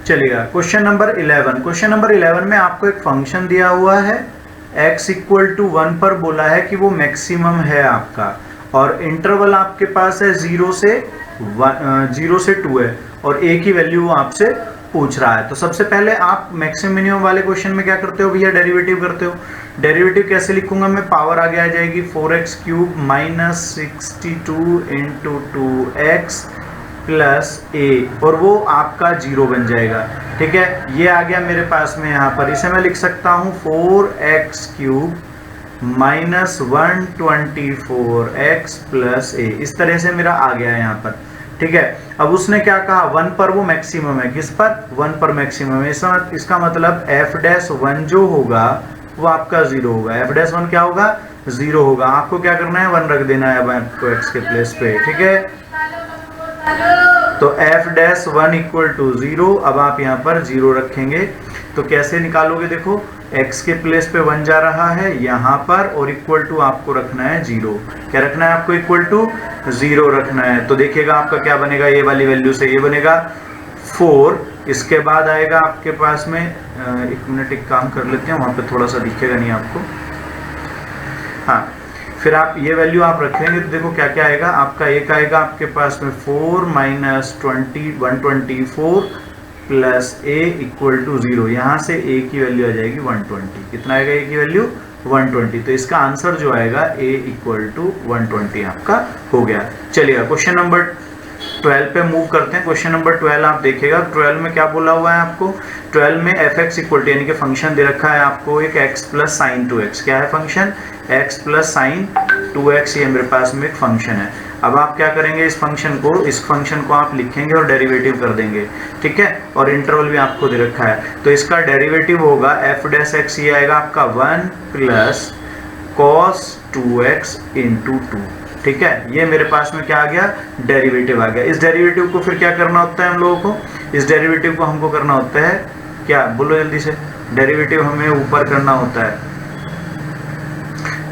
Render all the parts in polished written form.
चलिएगा question number 11। Question number 11 में आपको एक फंक्शन दिया हुआ है, x इक्वल टू 1 पर बोला है कि वो मैक्सिमम है आपका, और इंटरवल आपके पास है 0 से 2 है, और a की वैल्यू वो आपसे पूछ रहा है। तो सबसे पहले आप मैक्सिमम मिनिमम वाले क्वेश्चन में क्या करते हो भैया, डेरिवेटिव करते हो। डेरिवेटिव कैसे लिखूंगा मैं, पावर आगे आ जाएगी 4x cube minus 62 into 2x plus a, और वो आपका 0 बन जाएगा। ठीक है, ये आ गया मेरे पास में। यहाँ पर इसे मैं लिख सकता हूँ 4x cube minus 124x plus ए, इस तरह से मेरा आ गया यहाँ पर। ठीक है, अब उसने क्या कहा, 1 पर वो मैक्सिमम है। किस पर, 1 पर मैक्सिमम है। इसका मतलब f'1 जो होगा वो आपका 0 होगा। f'1 क्या होगा, 0 होगा। आपको क्या करना है, 1 रख देना है आपको x के प्लेस पे। ठीक है, तो f'1 इक्वल टू 0। अब आप यहाँ पर 0 रखेंगे तो कैसे निकालोगे, देखो x के प्लेस पे 1 जा रहा है यहाँ पर, और इक्वल टू आपको रखना है 0। क्या रखना है आपको, इक्वल टू 0 रखना है। तो देखिएगा आपका क्या बनेगा, ये वाली वैल्यू से ये बनेगा 4। इसके बाद आएगा आपके पास में एक मिनट, एक काम कर लेते हैं, वहाँ पे थोड़ा सा दिखेगा नहीं आपको। हाँ, फिर आप ये वैल्यू आप रखेंगे तो देखो क्या क्या आएगा आपका। एक आएगा आपके पास में 4 minus 124 plus a equal to 0। यहाँ से a की वैल्यू आ जाएगी 120। कितना आएगा a की वैल्यू, 120। तो इसका आंसर जो आएगा a इक्वल टू 120 आपका हो गया। चलिएगा क्वेश्चन नंबर 12 पे मूव करते हैं। क्वेश्चन नंबर 12 आप देखिएगा, 12 में क्या बोला हुआ है आपको, 12 में fx इक्वल टू यानी कि फंक्शन दे रखा है आपको एक x प्लस साइन 2x। क्या है function, x plus sign 2x, ये मेरे पास में एक फंक्शन है। अब आप क्या करेंगे, इस फंक्शन को आप लिखेंगे और डेरिवेटिव कर देंगे। ठीक है, और इंटरवल भी आपको दे रखा है, तो इसका डेरिवेटिव होगा f'(x), ये आएगा आपका 1 प्लस cos 2x इंटू 2। ठीक है, ये मेरे पास में क्या आ गया, डेरिवेटिव आ गया। इस डेरिवेटिव को फिर क्या करना होता है हम लोगों को, इस डेरिवेटिव को हमको करना होता है क्या, बोलो जल्दी से। डेरिवेटिव हमें ऊपर करना होता है।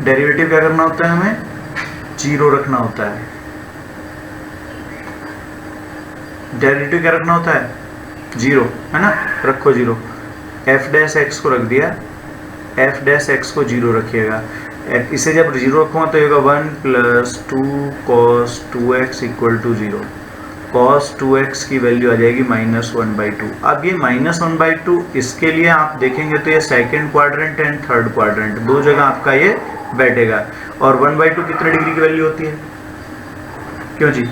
डेरिवेटिव क्या करना होता है, हमें 0 रखना होता है। डेरिवेटिव क्या रखना होता है, 0, है ना, रखो 0। f'(x) को रख दिया, f'(x) को 0 रखिएगा। इसे जब 0 रखूँगा तो होगा 1 plus 2 cos 2x equal to 0। cos 2x की वैल्यू आ जाएगी -1/2। अब ये -1/2 इसके लिए आप देखेंगे तो ये second quadrant and third quadrant दो जगह आपका ये बैठेगा। और 1/2 कितने डिग्री की वैल्यू होती है, क्यों जी,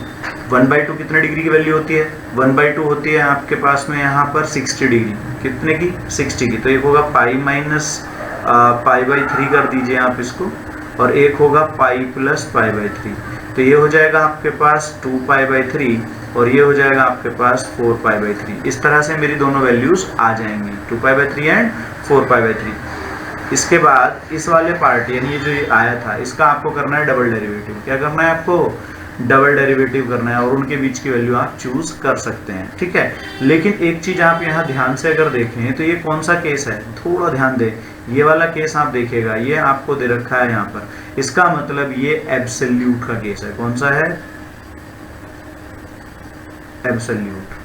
1/2 कितने डिग्री की वैल्यू होती है, 1/2 होती है आपके पास में यहाँ पर 60 डिग्री। कितने की, 60 की। तो एक होगा पाई माइनस π/3 कर दीजिए आप इसको, और एक होगा पाई प्लस π/3। तो ये हो जाएगा आपके पास 2π/3, और ये हो जाएगा आपके पास 4π/3। इस तरह से मेरी दोनों वैल्यूज आ जाएंगी, 2π/3 एंड 4π/3। इसके बाद इस वाले पार्ट यानी ये जो ये आया था, इसका आपको करना है डबल डेरिवेटिव। क्या करना है आपको, डबल डेरिवेटिव करना है, और उनके बीच की वैल्यू आप चूज कर सकते हैं। ठीक है, लेकिन एक चीज आप यहाँ ध्यान से अगर देखें तो ये कौन सा केस है, थोड़ा ध्यान दें, ये वाला केस आप देखिएगा, ये आपको दे रखा है यहाँ पर। इसका मतलब ये एब्सोल्यूट का केस है। कौन सा है, एब्सोल्यूट।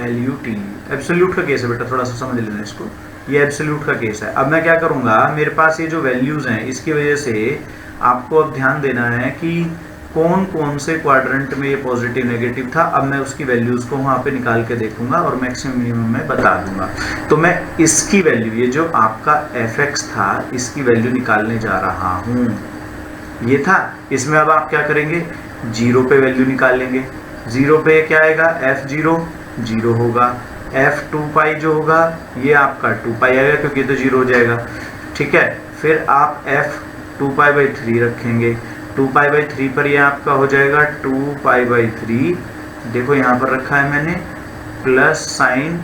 LUT, एब्सोल्यूट का केस है बेटा, थोड़ा सा समझ लेना इसको। ये एब्सोल्यूट का केस है। अब मैं क्या करूंगा, मेरे पास ये जो वैल्यूज हैं इसकी वजह से आपको अब ध्यान देना है कि कौन कौन से क्वाड्रेंट में ये पॉजिटिव नेगेटिव था। अब मैं उसकी वैल्यूज को वहां पे निकाल के देखूंगा और मैक्सिमम मिनिमम में बता दूंगा। तो मैं इसकी वैल्यू, ये जो आपका fx था, इसकी वैल्यू निकालने जा रहा हूं। ये था, इसमें अब आप क्या करेंगे, 0 पे वैल्यू निकालेंगे। 0 पे क्या आएगा, f0 0 होगा, f2π जो होगा ये आपका 2π आएगा क्योंकि तो 0 हो जाएगा। ठीक है, फिर आप f2π/3 रखेंगे। 2π/3 पर ये आपका हो जाएगा 2π/3, देखो यहाँ पर रखा है मैंने, प्लस साइन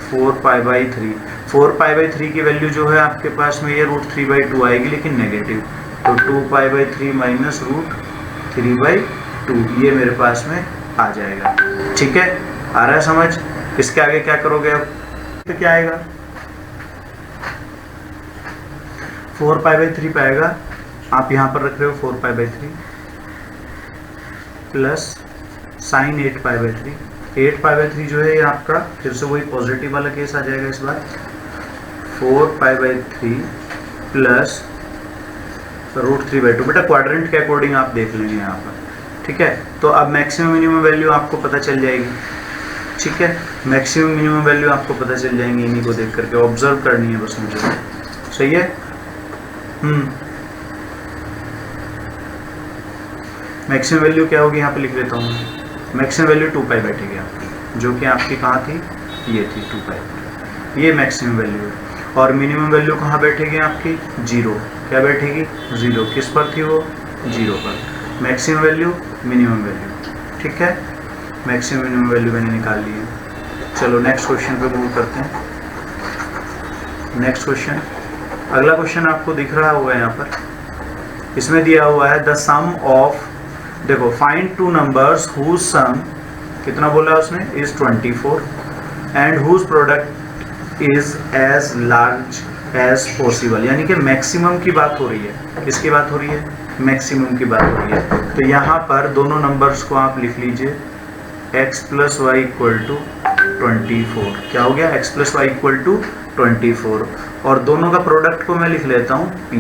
4π/3। 4π/3 की वैल्यू जो है आपके पास में ये √3/2 आएगी, लेकिन नेगेटिव। तो 2π/3 माइनस √3/2 ये मेरे पास में आ जाएगा। ठीक है, आ रहा है समझ। इसके आगे क्या करोगे अब, तो क्या आएगा, 4π/3 पाएगा, आप यहाँ पर रख रहे हो 4π/3 प्लस साइन 8π/3, 8π/3 जो है ये आपका फिर से वही पॉजिटिव वाला केस आ जाएगा इस बार, 4π/3 प्लस √3/2। बेटा क्वाड्रेंट के अकॉर्डिंग आप देख लेंगे यहाँ पर, ठीक है। तो अब मैक्सिमम मिनिमम वैल्यू आपको पता चल जाएगी, ठीक है। मैक्सिमम मिनिमम वैल्यू आपको पता चल जाएंगी, इन्हीं को देख करके ऑब्जर्व करनी है बस मुझे, सही है। मैक्सिमम वैल्यू क्या होगी यहाँ पे लिख लेता हूँ, मैक्सिमम वैल्यू 2π बैठेगी आपकी, जो कि आपकी कहाँ थी, ये थी 2π, ये मैक्सिमम वैल्यू है। और मिनिमम वैल्यू कहाँ बैठेगी आपकी, 0, क्या बैठेगी 0, किस पर थी वो, 0 पर। मैक्सिमम वैल्यू मिनिमम वैल्यू, ठीक है। मैक्सिमम मिनिमम वैल्यू मैंने निकाल ली है। चलो नेक्स्ट क्वेश्चन पे मूव करते हैं। नेक्स्ट क्वेश्चन, अगला क्वेश्चन आपको दिख रहा होगा यहाँ पर, इसमें दिया हुआ है द सम ऑफ, देखो find two numbers whose sum, कितना बोला उसने, is 24 and whose product is as large as possible, यानी कि मैक्सिमम की बात हो रही है। किसकी बात हो रही है, मैक्सिमम की बात हो रही है। तो यहाँ पर दोनों नंबर्स को आप लिख लीजिए, x + y = 24, क्या हो गया, x + y = 24, और दोनों का प्रोडक्ट को मैं लिख लेता हूँ p।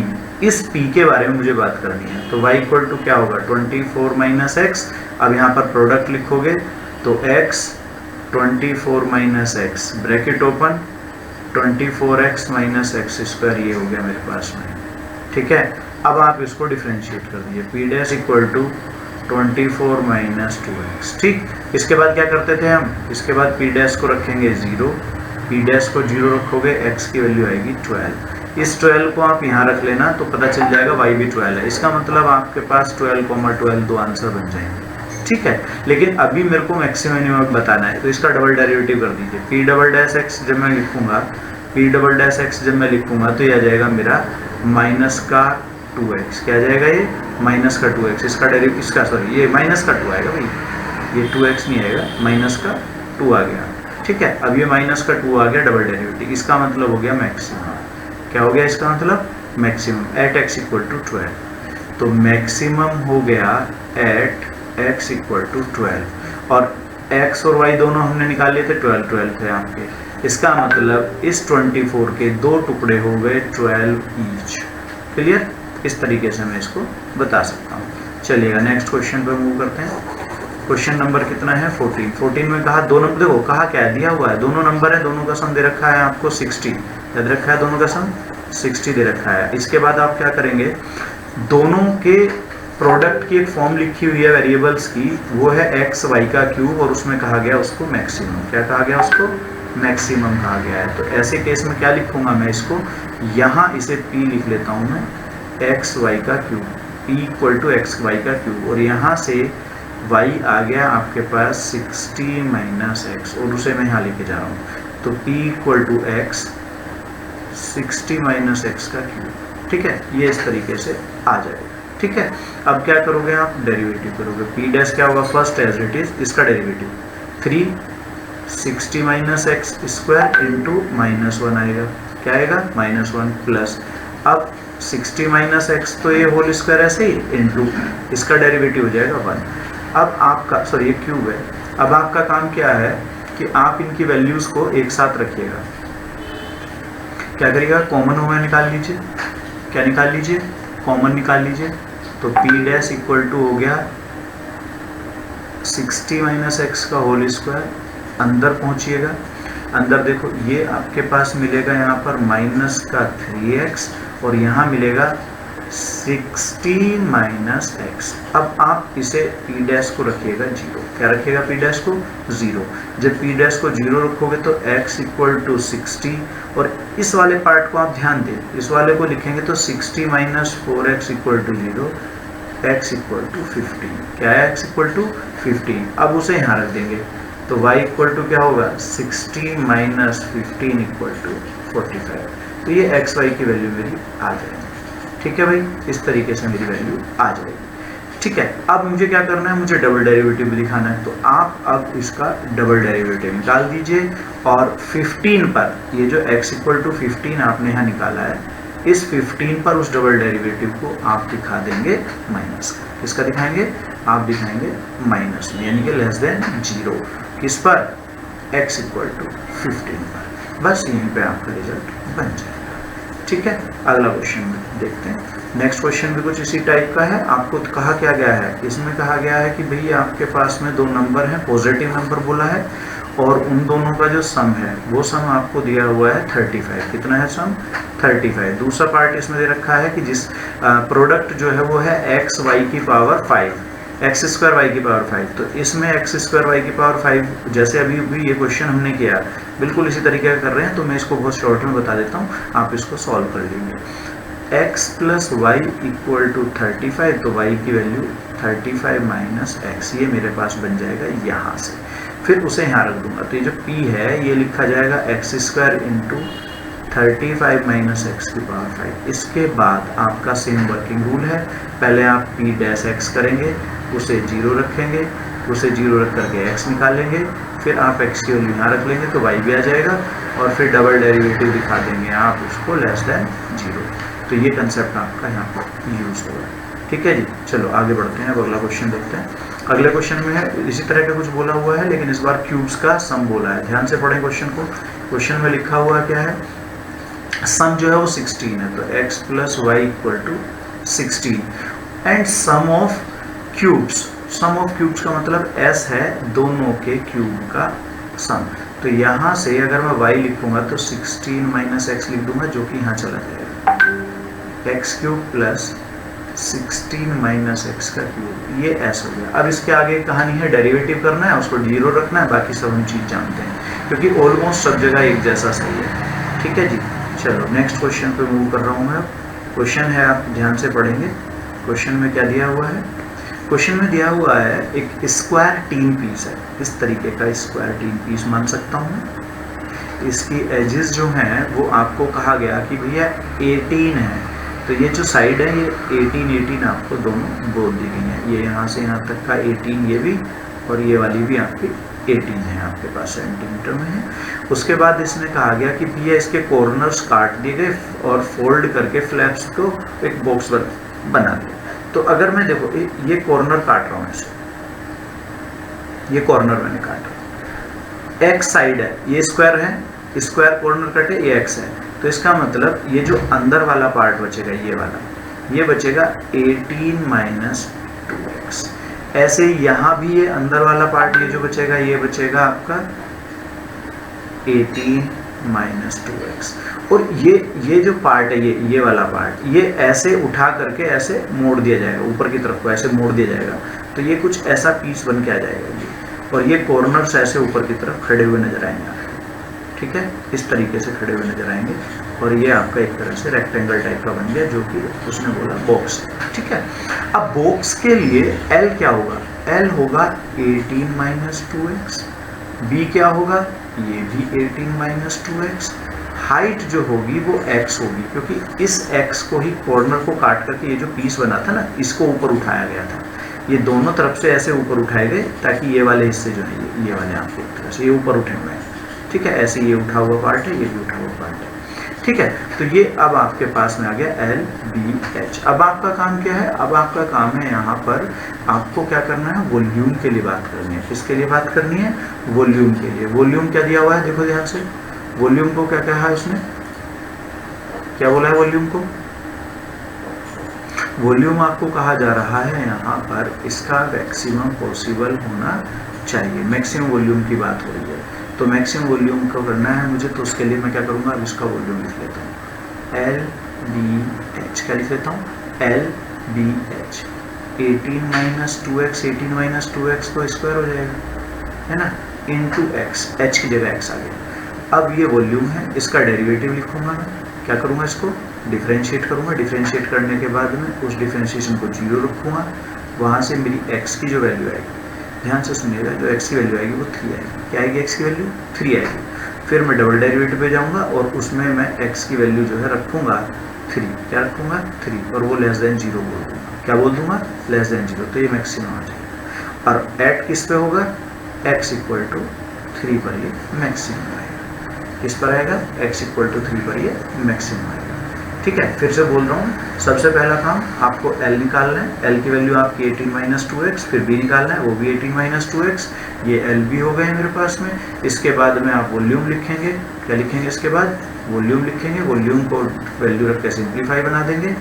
इस p के बारे में मुझे बात करनी है। तो y = क्या होगा, 24 - x। अब यहाँ पर प्रोडक्ट लिखोगे तो x 24 - x bracket open, 24x - x², ये हो गया मेरे पास में, ठीक है। अब आप इसको डिफ्रेंशिएट कर दीजिए, p' = 24 - 2x, ठीक। इसके बाद क्या करते थे हम, इसके बाद p' को रखेंगे 0, p' को 0 रखोगे, x की वैल्यू आएगी 12। इस 12 को आप यहाँ रख लेना तो पता चल जाएगा y भी 12 है। इसका मतलब आपके पास 12, 2 आंसर बन जाएंगे, ठीक है। लेकिन अभी मेरे को मैक्सिमम मिनिमम बताना है, तो इसका डबल डेरिवेटिव कर दीजिए। p'(x) जब मैं लिखूंगा, p'(x) जब मैं लिखूंगा तो ये आ जाएगा मेरा -2x, क्या आ जाएगा ये, -2x। इसका डेरिवेटिव, इसका सॉरी ये -2 आएगा भाई, ये 2x नहीं आएगा, -2 आ गया, ठीक है। अब ये -2 आ गया डबल डेरिवेटिव, इसका मतलब हो गया मैक्सिमम। क्या हो गया इसका मतलब, मैक्सिमम एट x = 12। तो मैक्सिमम हो गया एट x = 12, और x और y दोनों हमने निकाल लिए थे, 12 थे आपके। इसका मतलब इस 24 के 2 टुकड़े हो गए 12 ईच। क्लियर, इस तरीके से मैं इसको बता सकता हूँ। चलिएगा नेक्स्ट क्वेश्चन पर मूव करते हैं। क्वेश्चन नंबर कितना है, 14 में कहा दो नंबर, देखो कहा क्या दिया हुआ है, दोनों नंबर है, दोनों का सम दे रखा है आपको 60, याद रखा है, दोनों का सम 60 दे रखा है। इसके बाद आप क्या करेंगे, दोनों के प्रोडक्ट की एक फॉर्म लिखी हुई है वेरिएबल्स की, वो है x y का क्यूब, और उसमें कहा गया उसको मैक्सिमम, क्या कहा गया उसको, मैक्सिमम कहा गया है। तो ऐसे केस में क्या लिखूंगा मैं इसको, यहाँ इसे p लिख लेता हूँ मैं, x y का क्यूब, p = x y का क्यूब, और यहाँ से y आ गया आपके पास 60 - x, और उसे मैं यहाँ लेके जा रहा हूँ। तो p = x 60 - x का क्यूब, ठीक है। ये इस तरीके से आ जाएगा, ठीक है। अब क्या करोगे आप, डेरिवेटिव करोगे। p' क्या होगा, फर्स्ट एज इट इज, इसका डेरिवेटिव 3 60 - x² × -1 आएगा, क्या आएगा, -1 प्लस, अब 60 - x तो ये होल स्क्वायर ऐसे ही, इनटू इसका डेरिवेटिव हो जाएगा 1। अब आपका, सॉरी ये क्यूब है, अब आपका काम क्या है कि आप इनकी वैल्यूज को एक साथ रखिएगा। क्या करिएगा, कॉमन होगा निकाल लीजिए, क्या निकाल लीजिए, कॉमन निकाल लीजिए। तो p' = हो गया 60 - x का होल स्क्वायर, अंदर पहुंचिएगा, अंदर देखो ये आपके पास मिलेगा यहाँ पर -3x, और यहाँ मिलेगा 60 - x। अब आप इसे p' को रखिएगा 0, क्या रखिएगा, p' को 0। जब p' को 0 रखोगे तो x = 60, और इस वाले पार्ट को आप ध्यान दें, इस वाले को लिखेंगे तो 60 - 4x = 0, x = 15, क्या है, x = 15। अब उसे यहाँ रख देंगे तो y = क्या होगा, 60 - 15 = 45। तो ये x y की वैल्यू मेरी आ जाएगी, ठीक है भाई, इस तरीके से मेरी वैल्यू आ जाएगी, ठीक है। अब मुझे क्या करना है, मुझे डबल डेरिवेटिव भी दिखाना है। तो आप अब इसका डबल डेरिवेटिव निकाल दीजिए, और 15 पर, ये जो x = 15 आपने यहाँ निकाला है, इस 15 पर उस डबल डेरिवेटिव को आप दिखा देंगे माइनस का। किसका दिखाएंगे, आप दिखाएंगे माइनस में, यानी कि लेस देन 0। किस पर? x इक्वल टू 15 पर। बस यहीं पे आपका रिजल्ट बन जाएगा। ठीक है, अगला क्वेश्चन देखते हैं। नेक्स्ट क्वेश्चन भी कुछ इसी टाइप का है। आपको कहा क्या गया है, इसमें कहा गया है कि भैया आपके पास में दो नंबर हैं, पॉजिटिव नंबर बोला है, और उन दोनों का जो सम है वो सम आपको दिया हुआ है 35। कितना है सम? 35। दूसरा पार्ट इसमें दे रखा है कि जिस प्रोडक्ट जो है वो है एक्स वाई की पावर 5, एक्स स्क्वायर वाई की पावर 5। तो इसमें एक्स स्क्वायर वाई की पावर 5 जैसे अभी भी ये क्वेश्चन हमने किया बिल्कुल इसी तरीके का कर रहे हैं, तो मैं इसको बहुत शॉर्ट में बता देता हूँ, आप इसको सॉल्व कर लीजिए। x plus y equal to 35, तो y की वैल्यू 35 माइनस एक्स, ये मेरे पास बन जाएगा यहाँ से। फिर उसे यहाँ रख दूंगा, तो ये जो p है ये लिखा जाएगा x square into 35 minus x की पावर 5। इसके बाद आपका सेम वर्किंग रूल है, पहले आप p डैश x करेंगे, उसे 0 रखेंगे, उसे 0 रख करके x निकालेंगे, फिर आप x की वैल्यू यहाँ रख लेंगे तो y भी आ जाएगा, और फिर डबल डेरिवेटिव दिखा देंगे आप उसको लेस देन 0। तो ये कंसेप्ट आपका यहाँ पर यूज होगा। ठीक है जी, चलो आगे बढ़ते हैं। अब अगला क्वेश्चन देखते हैं। अगले क्वेश्चन में है इसी तरह का कुछ बोला हुआ है, लेकिन इस बार क्यूब्स का सम बोला है। ध्यान से पढ़ें क्वेश्चन को। क्वेश्चन में लिखा हुआ क्या है, सम जो है वो 16 है, तो x plus y equal to 16 and sum of cubes. Sum of cubes का मतलब s है दोनों के क्यूब का सम। तो यहाँ से अगर मैं y लिखूंगा तो 16 माइनस एक्स लिख दूंगा, जो कि यहाँ चला जाएगा, x cube plus 16 minus x का क्यूब, ये s हो गया। अब इसके आगे कहानी है, डेरिवेटिव करना है, उसको 0 रखना है, बाकी सब हम चीज़ जानते हैं क्योंकि ऑलमोस्ट सब जगह एक जैसा सही है। ठीक है जी, चलो नेक्स्ट क्वेश्चन पे मूव कर रहा हूँ मैं। क्वेश्चन है, आप ध्यान से पढ़ेंगे। क्वेश्चन में क्या दिया हुआ है, क्वेश्चन में दिया हुआ है एक स्क्वायर टीन पीस है, इस तरीके का स्क्वायर टीन पीस मान सकता हूँ। इसकी एजेस जो हैं वो आपको कहा गया कि भैया 18 है, तो ये जो साइड है ये 18 आपको दोनों बोल दी गई है। ये यहाँ से यहाँ तक का 18 ये भी, और ये वाली भी आपकी 18 है, आपके पास सेंटीमीटर में है। उसके बाद इसने कहा गया कि भैया इसके कॉर्नर्स काट दिए गए और फोल्ड करके फ्लैप्स को एक बॉक्स बना दिया। तो अगर मैं देखो ये कॉर्नर काट रहा हूँ, ऐसे ये कॉर्नर मैंने काटा, एक्स साइड है, ये स्क्वायर है, स्क्वायर कॉर्नर कटे, ये एक्स है, तो इसका मतलब ये जो अंदर वाला पार्ट बचेगा, ये वाला, ये बचेगा 18 माइनस 2x। ऐसे यहाँ भी ये अंदर वाला पार्ट ये जो बचेगा, ये बचेगा आपका 18 माइनस 2x। और ये जो पार्ट है, ये वाला पार्ट, ये ऐसे उठा करके ऐसे मोड़ दिया जाएगा, ऊपर की तरफ को ऐसे मोड़ दिया जाएगा, तो ये कुछ ऐसा पीस बन के आ जाएगा ये, और ये कॉर्नर्स ऐसे ऊपर की तरफ खड़े हुए नजर आएंगे। ठीक है, इस तरीके से खड़े हुए नजर आएंगे, और ये आपका एक तरह से रेक्टेंगल टाइप का बन गया, जो कि उसने बोला बॉक्स। ठीक है, अब बॉक्स के लिए L क्या होगा, L होगा 18 माइनस 2x, B क्या होगा, ये भी 18 माइनस 2x, हाइट जो होगी वो x होगी, क्योंकि इस x को ही कॉर्नर को काट करके ये जो पीस बना था ना, इसको ऊपर उठाया गया था। ये दोनों तरफ से ऐसे ऊपर उठाए गए ताकि ये वाले हिस्से जो है ये वाले आपके एक तरह से ये ऊपर उठे हुए हैं। ठीक है, ऐसे ये उठा हुआ पार्ट है, ये भी उठा हुआ पार्ट है। ठीक है, तो ये अब आपके पास में आ गया L B H। अब आपका काम क्या है, अब आपका काम है यहाँ पर आपको क्या करना है, वॉल्यूम के लिए बात करनी है। किसके लिए बात करनी है, वॉल्यूम के लिए। वॉल्यूम क्या दिया हुआ है, देखो ध्यान से, वॉल्यूम को क्या कहा है उसने, क्या बोला है वॉल्यूम को, वॉल्यूम आपको कहा जा रहा है यहाँ पर इसका मैक्सिमम पॉसिबल होना चाहिए। मैक्सिमम वॉल्यूम की बात हो रही है, तो मैक्सिमम वॉल्यूम को करना है मुझे, तो उसके लिए मैं क्या करूँगा, अब इसका वॉल्यूम लिख लेता हूँ, L B H। क्या लिख लेता हूँ, L B H। 18 minus 2x, 18 minus 2x तो स्क्वायर हो जाएगा, है ना, इंटू x, h की जगह x आ गया। अब ये वॉल्यूम है, इसका डेरिवेटिव लिखूंगा मैं, क्या करूँगा, इसको डिफरेंशिएट करूँगा। डिफरेंशिएट करने के बाद में उस डिफरेंशिएशन को 0 रखूँगा, वहाँ से मेरी x की जो वैल्यू आएगी, ध्यान से सुनिएगा, जो x की वैल्यू आएगी वो 3 आएगी। क्या आएगी x की वैल्यू, 3 आएगी। फिर मैं डबल डेरिवेटिव पे जाऊँगा और उसमें मैं x की वैल्यू जो है रखूँगा 3, क्या रखूँगा 3, और वो लेस देन 0 बोल दूँगा। क्या बोल दूँगा, लेस देन 0, तो ये मैक्सिमम आ जाएगा। और एट किस पे होगा, x इक्वल टू 3 पर ये मैक्सिमम आएगा। किस पर आएगा, x इक्वल टू 3 पर ये मैक्सिमम आएगा। ठीक है, फिर से बोल रहा हूँ, सबसे पहला काम आपको L निकालना है। L की वैल्यू आपकी 18 माइनस 2x, फिर B निकालना है, वो भी 18 माइनस 2x, ये L भी हो गए मेरे पास में। इसके बाद में आप वॉल्यूम लिखेंगे, क्या लिखेंगे इसके बाद? वॉल्यूम लिखेंगे, वॉल्यूम को वैल्यू रख के सिंप्लीफाई बना देंगे,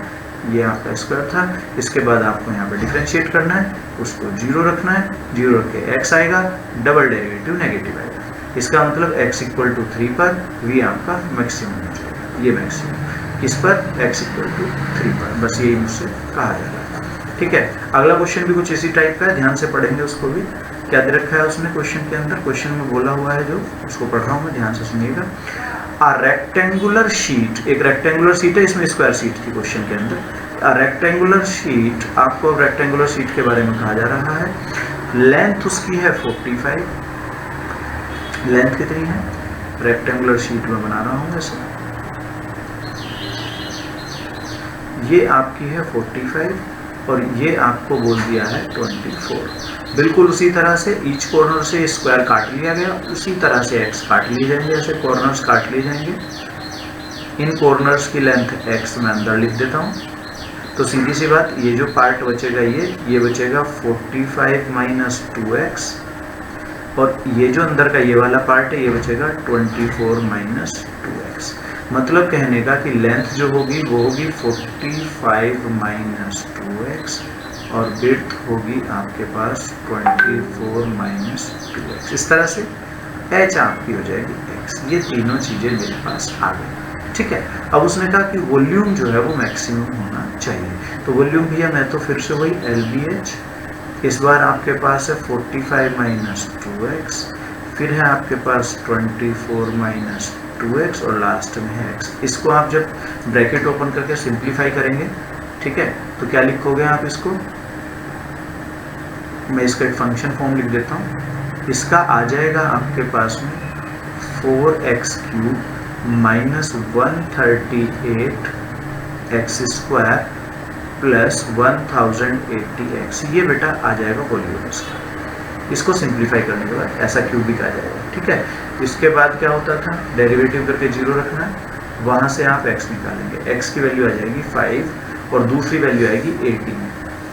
ये आपका स्क्वायर था। इसके बाद आपको यहाँ पर डिफ्रेंशिएट करना है, उसको 0 रखना है, 0 रख के x आएगा, डबल डेरिवेटिव नेगेटिव आएगा। इसका मतलब x इक्वल टू 3 पर v आपका मैक्सिमम हो जाएगा, ये मैक्सिमम किस पर? x इक्वल टू 3 पर। बस यही मुझसे कहा जा रहा था, ठीक है। अगला क्वेश्चन भी कुछ इसी टाइप का है, ध्यान से पढ़ेंगे उसको भी। क्या दे रखा है उसने क्वेश्चन के अंदर? क्वेश्चन में बोला हुआ है जो, उसको पढ़ रहा हूँ मैं, ध्यान से सुनिएगा। अ रेक्टेंगुलर शीट, एक रेक्टेंगुलर शीट है, इसमें स्क्वायर शीट थी क्वेश्चन के अंदर। अ रेक्टेंगुलर शीट, आपको रेक्टेंगुलर शीट के बारे में कहा जा रहा है। लेंथ उसकी है 45, लेंथ कितनी है? रेक्टेंगुलर शीट में बना रहा हूँ वैसे, ये आपकी है 45 और ये आपको बोल दिया है 24। बिल्कुल उसी तरह से ईच कॉर्नर से स्क्वायर काट लिया गया, उसी तरह से एक्स काट लिए जाएंगे, ऐसे कॉर्नर्स काट लिए जाएंगे। इन कॉर्नर्स की लेंथ एक्स में अंदर लिख देता हूँ, तो सीधी सी बात, ये जो पार्ट बचेगा ये बचेगा 45 माइनस 2x, और ये जो अंदर का ये वाला पार्ट है ये बचेगा 24 माइनस 2x। मतलब कहने का कि लेंथ जो होगी वो होगी 45 माइनस 2x और विड्थ होगी आपके पास 24 माइनस 2x। इस तरह से h आपकी हो जाएगी x। ये तीनों चीज़ें मेरे पास आ गई, ठीक है। अब उसने कहा कि वॉल्यूम जो है वो मैक्सिमम होना चाहिए, तो वॉल्यूम भैया मैं तो फिर से वही LBH, इस बार आपके पास है 45 माइनस 2x, फिर है आपके पास 24 माइनस 2x और लास्ट में है x। इसको आप जब ब्रैकेट ओपन करके सिंप्लीफाई करेंगे, ठीक है, तो क्या लिखोगे आप इसको? मैं इसका एक फंक्शन फॉर्म लिख देता हूँ। इसका आ जाएगा आपके पास में 4x cube minus 138 x square plus 1080x, ये बेटा आ जाएगा वॉल्यूम इसका। इसको सिंप्लीफाई करने के बाद ऐसा क्यूबिक आ जाएगा, ठीक है। इसके बाद क्या होता था? डेरिवेटिव करके 0 रखना, वहाँ से आप x निकालेंगे, x की वैल्यू आ जाएगी 5 और दूसरी वैल्यू आएगी 18,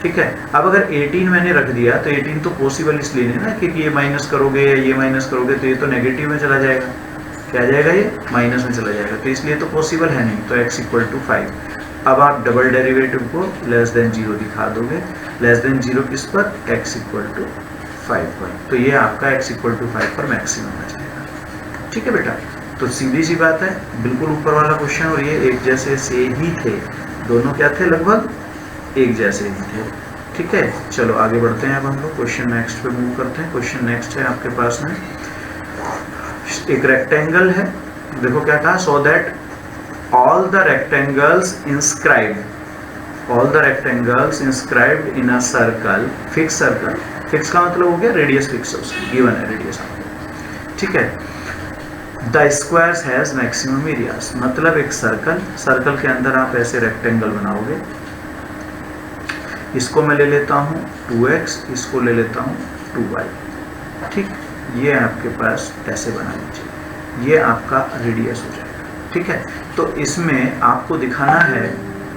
ठीक है। अब अगर 18 मैंने रख दिया तो 18 तो पॉसिबल इसलिए नहीं ना क्योंकि ये माइनस करोगे या ये माइनस करोगे तो ये तो नेगेटिव में चला जाएगा, क्या आ जाएगा? ये माइनस में चला जाएगा, तो इसलिए तो पॉसिबल है नहीं, तो x इक्वल टू 5। अब आप डबल डेरिवेटिव को लेस देन 0 दिखा दोगे, लेस देन 0 किस पर? x इक्वल टू 5 पर, तो ये आपका x इक्वल टू 5 पर मैक्सिमम आ जाएगा, ठीक है बेटा। तो सीधी सी बात है, बिल्कुल ऊपर वाला क्वेश्चन और ये एक जैसे से ही थे, दोनों क्या थे? लगभग एक जैसे ही थे, ठीक है। चलो आगे बढ़ते हैं, अब हम लोग क्वेश्चन नेक्स्ट पे मूव करते हैं। क्वेश्चन नेक्स्ट है आपके पास में, एक रेक्टेंगल है, देखो क्या कहा? So that all the rectangles inscribed in a circle, fixed circle, fixed का मतलब हो गया रेडियस फिक्स है उसकी, गिवन है रेडियस आपको, ठीक है। The squares has maximum areas, मतलब एक सर्कल के अंदर आप ऐसे रेक्टेंगल बनाओगे। इसको मैं ले लेता हूँ 2x, इसको ले लेता हूँ 2y, ठीक। ये आपके पास ऐसे बना लीजिए, ये आपका रेडियस हो जाएगा, ठीक है। तो इसमें आपको दिखाना है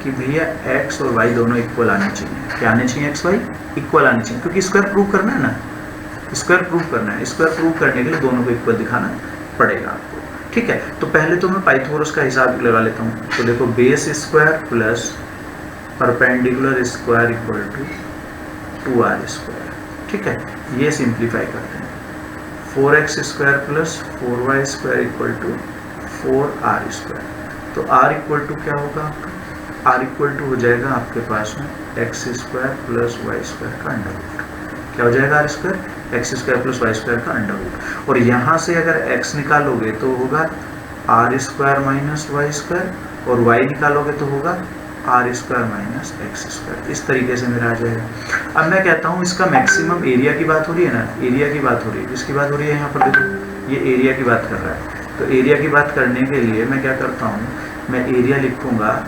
कि भैया x और y दोनों इक्वल आने चाहिए। क्या आने चाहिए? x y इक्वल आने चाहिए, क्योंकि स्क्वायर प्रूव करना है ना, स्क्वायर प्रूव करना है। स्क्वायर प्रूव करने के लिए दोनों को इक्वल दिखाना पड़ेगा आपको, ठीक है। तो पहले तो मैं पाइथागोरस का हिसाब लगा लेता हूँ। तो देखो base square plus perpendicular square equal to 2r square, ठीक है। ये सिंप्लीफाई करते हैं, 4x square plus 4y square equal to 4r square. तो r इक्वल टू क्या होगा आपका? r इक्वल टू हो जाएगा आपके पास में x square plus y square का अंडर रूट। क्या हो जाएगा? r square x square plus y square का अंडर रूट। और यहाँ से अगर x निकालोगे तो होगा r square minus y square, और y निकालोगे तो होगा r square minus x square. इस तरीके से मेरा आ जाएगा। अब मैं कहता हूँ इसका मैक्सिमम एरिया की बात हो रही है ना, एरिया की बात हो रही है, किसकी बात हो रही है? यहाँ पर देखो, ये एरिया की बात कर रहा है। तो एरिया की बात करने के लिए मैं क्या करता हूँ, मैं एरिया लिखूंगा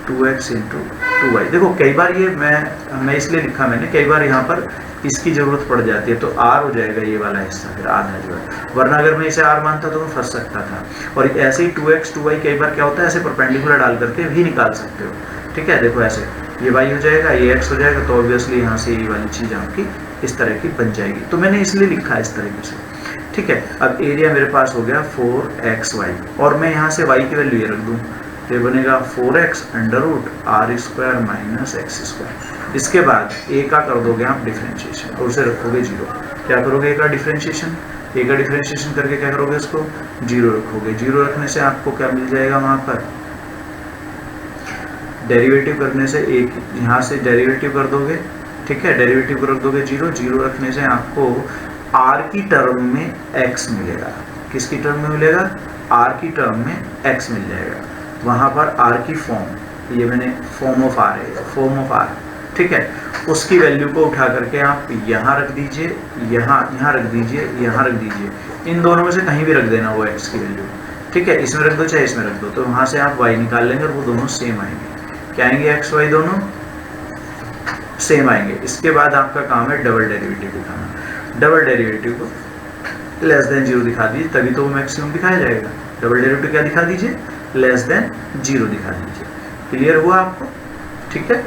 2x इंटू 2 2y। देखो कई बार ये मैं इसलिए लिखा मैंने, कई बार यहाँ पर इसकी जरूरत पड़ जाती है, तो r हो जाएगा ये वाला हिस्सा, फिर आधा जो है, वरना अगर मैं इसे r मानता तो मैं फंस सकता था। और ऐसे ही 2x 2y कई बार क्या होता है, ऐसे परपेंडिकुलर डाल करके भी निकाल सकते हो। ठीक है, देखो ऐसे ये y हो जाएगा, ये x हो जाएगा, तो ऑब्वियसली यहाँ से ये वाली चीज़ आपकी इस तरह की बन जाएगी। तो मैंने इसलिए लिखा है इस तरीके से। ठीक है, अब एरिया मेरे पास हो गया 4xy, और मैं यहाँ से y की वैल्यू ये रख दूँ, तो ये बनेगा 4x under root r square minus x square. इसके बाद a का कर दोगे आप डिफ्रेंशिएशन और उसे रखोगे 0। क्या करोगे, a का डिफ्रेंशिएशन, a का डिफ्रेंशिएशन करके क्या करोगे, इसको 0 रखोगे। 0 रखने से आपको क्या मिल जाएगा, वहाँ पर डेरिवेटिव करने से एक यहाँ से डेरिवेटिव कर दोगे। ठीक है, डेरिवेटिव को रख दोगे 0। 0 रखने से आपको r की टर्म में x मिलेगा। किसकी टर्म में मिलेगा, r की टर्म में x मिल जाएगा। वहाँ पर r की फॉर्म, ये मैंने फॉर्म ऑफ r है, फॉर्म ऑफ r। ठीक है, उसकी वैल्यू को उठा करके आप यहाँ रख दीजिए, यहाँ रख दीजिए, यहाँ रख दीजिए। इन दोनों में से कहीं भी रख देना वो x की वैल्यू। ठीक है, इसमें रख दो चाहे इसमें रख दो, तो वहाँ से आप y निकाल लेंगे और वो दोनों सेम आएंगे। क्या आएंगे, x y दोनों सेम आएंगे। इसके बाद आपका काम है डबल डेरिवेटिव दिखाना। डबल डेरिवेटिव को लेस देन 0 दिखा दीजिए, तभी तो वो मैक्सिमम दिखाया जाएगा। डबल डेरिवेटिव क्या दिखा दीजिए, लेस देन 0 दिखा दीजिए। क्लियर हुआ आपको? ठीक है।